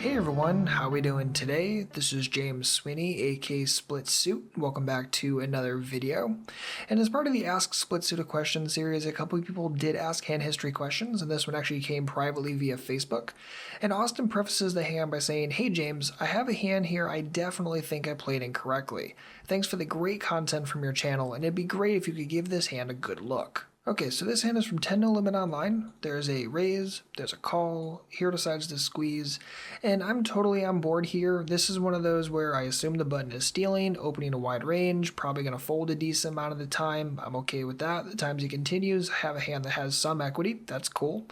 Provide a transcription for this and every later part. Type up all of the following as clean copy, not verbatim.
Hey everyone, how we doing today? This is James Sweeney, aka Split Suit. Welcome back to another video. And as part of the Ask Split Suit a Question series, a couple of people did ask hand history questions, and this one actually came privately via Facebook. And Austin prefaces the hand by saying, "Hey James, I have a hand here I definitely think I played incorrectly. Thanks for the great content from your channel, and it'd be great if you could give this hand a good look." Okay, so this hand is from 10 No Limit Online. There's a raise, there's a call, here decides to squeeze, and I'm totally on board here. This is one of those where I assume the button is stealing, opening a wide range, probably going to fold a decent amount of the time. I'm okay with that. The times he continues, I have a hand that has some equity. That's cool.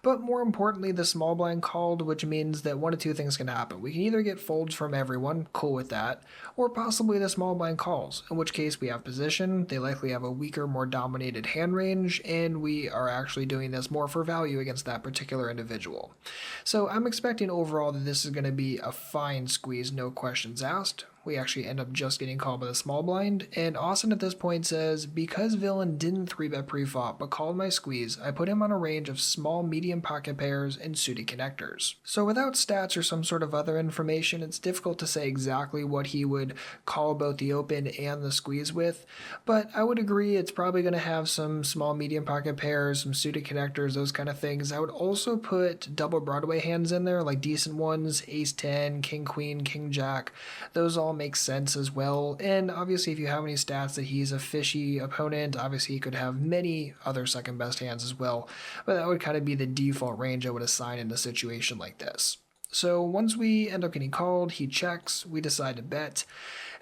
But more importantly, the small blind called, which means that one of two things can happen. We can either get folds from everyone, cool with that, or possibly the small blind calls, in which case we have position, they likely have a weaker, more dominated hand range, and we are actually doing this more for value against that particular individual. So I'm expecting overall that this is going to be a fine squeeze, no questions asked. We actually end up just getting called by the small blind, and Austin at this point says, "Because villain didn't 3-bet pre-flop but called my squeeze, I put him on a range of small medium pocket pairs and suited connectors." So without stats or some sort of other information, it's difficult to say exactly what he would call both the open and the squeeze with, but I would agree it's probably going to have some small medium pocket pairs, some suited connectors, those kind of things. I would also put double Broadway hands in there, like decent ones, ace 10, king queen, king jack. Those all makes sense as well. And obviously if you have any stats that he's a fishy opponent, obviously he could have many other second best hands as well, but that would kind of be the default range I would assign in a situation like this. So once we end up getting called, he checks, we decide to bet.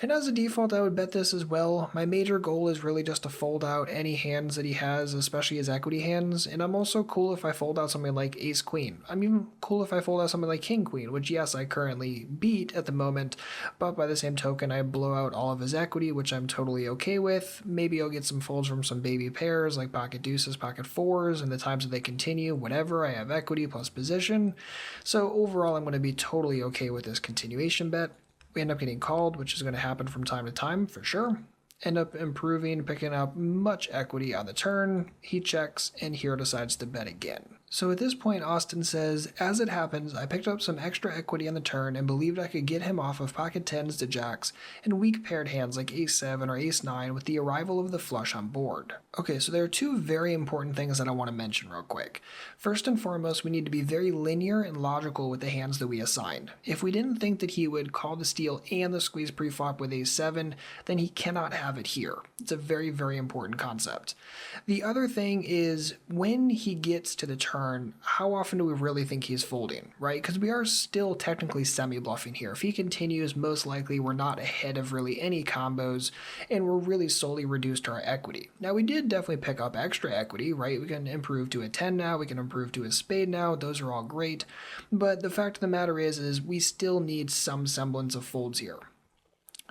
And as a default, I would bet this as well. My major goal is really just to fold out any hands that he has, especially his equity hands. And I'm also cool if I fold out something like ace queen. I'm even cool if I fold out something like king queen, which yes, I currently beat at the moment. But by the same token, I blow out all of his equity, which I'm totally okay with. Maybe I'll get some folds from some baby pairs like pocket deuces, pocket fours, and the times that they continue, whatever. I have equity plus position. So overall, I'm going to be totally okay with this continuation bet. We end up getting called, which is going to happen from time to time for sure. End up improving, picking up much equity on the turn. He checks, and here decides to bet again. So at this point, Austin says, "As it happens, I picked up some extra equity on the turn and believed I could get him off of pocket 10s to jacks and weak paired hands like ace 7 or ace 9 with the arrival of the flush on board." Okay, so there are two very important things that I want to mention real quick. First and foremost, we need to be very linear and logical with the hands that we assigned. If we didn't think that he would call the steal and the squeeze preflop with ace 7, then he cannot have it here. It's a very, very important concept. The other thing is when he gets to the turn, how often do we really think he's folding, right? Because we are still technically semi-bluffing here. If he continues, most likely we're not ahead of really any combos, and we're really solely reduced to our equity. Now, we did definitely pick up extra equity, right? We can improve to a 10 now, we can improve to a spade now, those are all great, but the fact of the matter is we still need some semblance of folds here.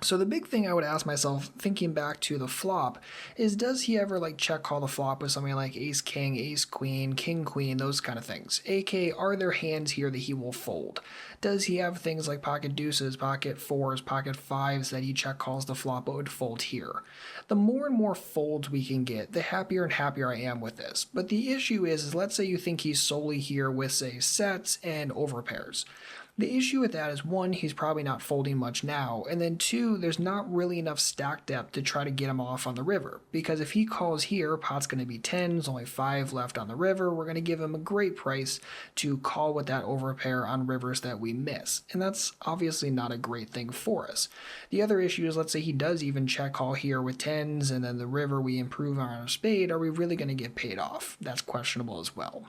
So the big thing I would ask myself, thinking back to the flop, is does he ever like check call the flop with something like ace king, ace queen, king queen, those kind of things? AK, are there hands here that he will fold? Does he have things like pocket deuces, pocket fours, pocket fives that he check calls the flop but would fold here? The more and more folds we can get, the happier and happier I am with this. But the issue is let's say you think he's solely here with, say, sets and overpairs. The issue with that is, one, he's probably not folding much now, and then two, there's not really enough stack depth to try to get him off on the river, because if he calls here, pot's going to be 10s, only 5 left on the river, we're going to give him a great price to call with that overpair on rivers that we miss, and that's obviously not a great thing for us. The other issue is, let's say he does even check call here with 10s, and then the river we improve on our spade, are we really going to get paid off? That's questionable as well.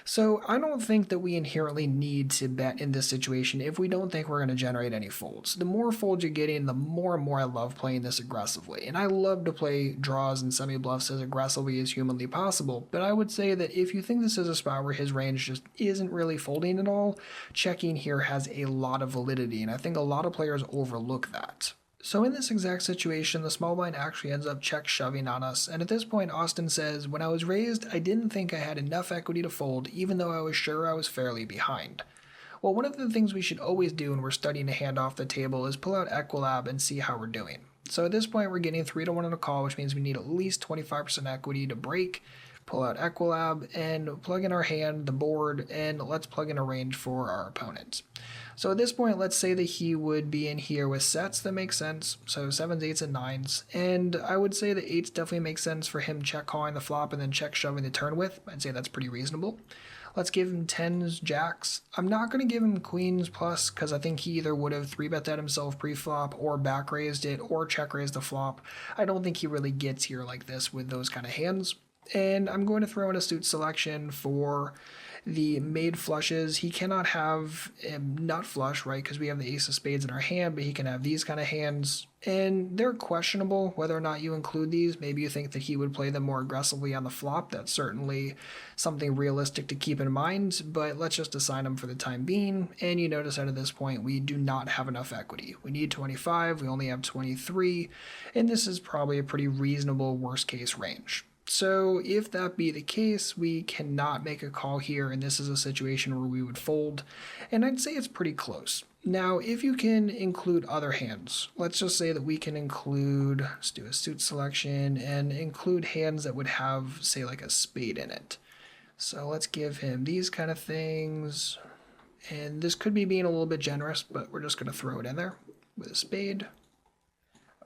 So I don't think that we inherently need to bet in this situation if we don't think we're going to generate any folds. The more folds you're getting, the more and more I love playing this aggressively. And I love to play draws and semi-bluffs as aggressively as humanly possible, but I would say that if you think this is a spot where his range just isn't really folding at all, checking here has a lot of validity, and I think a lot of players overlook that. So in this exact situation, the small blind actually ends up check shoving on us, and at this point Austin says, "When I was raised, I didn't think I had enough equity to fold, even though I was sure I was fairly behind." Well, one of the things we should always do when we're studying a hand off the table is pull out Equilab and see how we're doing. So at this point we're getting 3-1 on a call, which means we need at least 25% equity to break. pull out Equilab, and plug in our hand, the board, and let's plug in a range for our opponent. So at this point, let's say that he would be in here with sets that make sense, so 7s, 8s, and 9s, and I would say that 8s definitely make sense for him check calling the flop and then check shoving the turn with. I'd say that's pretty reasonable. Let's give him 10s, jacks. I'm not going to give him queens plus because I think he either would have 3-bet that himself pre-flop or back raised it or check raised the flop. I don't think he really gets here like this with those kind of hands. And I'm going to throw in a suit selection for the made flushes. He cannot have a nut flush, right, because we have the ace of spades in our hand, but he can have these kind of hands. And they're questionable whether or not you include these. Maybe you think that he would play them more aggressively on the flop. That's certainly something realistic to keep in mind, but let's just assign them for the time being. And you notice that at this point, we do not have enough equity. We need 25, we only have 23, and this is probably a pretty reasonable worst case range. So if that be the case, we cannot make a call here, and this is a situation where we would fold, and I'd say it's pretty close. Now, if you can include other hands, let's just say that we can include, let's do a suit selection, and include hands that would have, say, like a spade in it. So let's give him these kind of things, and this could be being a little bit generous, but we're just going to throw it in there with a spade.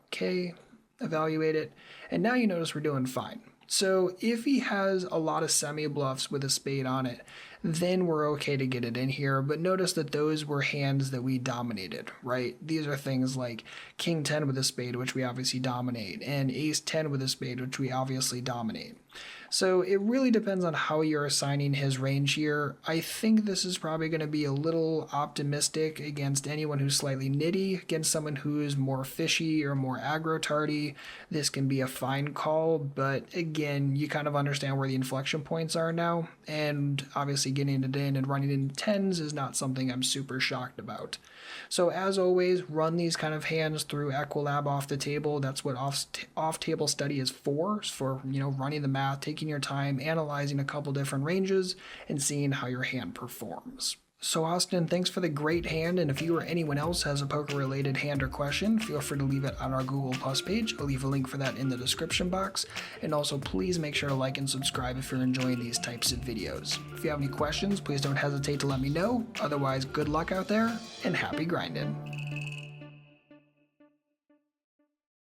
Okay, evaluate it, and now you notice we're doing fine. So if he has a lot of semi-bluffs with a spade on it, then we're okay to get it in here. But notice that those were hands that we dominated, right? These are things like King 10 with a spade, which we obviously dominate, and Ace 10 with a spade, which we obviously dominate. So it really depends on how you're assigning his range here. I think this is probably going to be a little optimistic against anyone who's slightly nitty. Against someone who's more fishy or more aggro-tardy, this can be a fine call, but again, you kind of understand where the inflection points are now, and obviously getting it in and running in 10s is not something I'm super shocked about. So as always, run these kind of hands through Equilab off the table. That's what off-table study is for running the math, taking your time, analyzing a couple different ranges, and seeing how your hand performs. So Austin, thanks for the great hand, and if you or anyone else has a poker-related hand or question, feel free to leave it on our Google Plus page. I'll leave a link for that in the description box, and also please make sure to like and subscribe if you're enjoying these types of videos. If you have any questions, please don't hesitate to let me know. Otherwise, good luck out there, and happy grinding.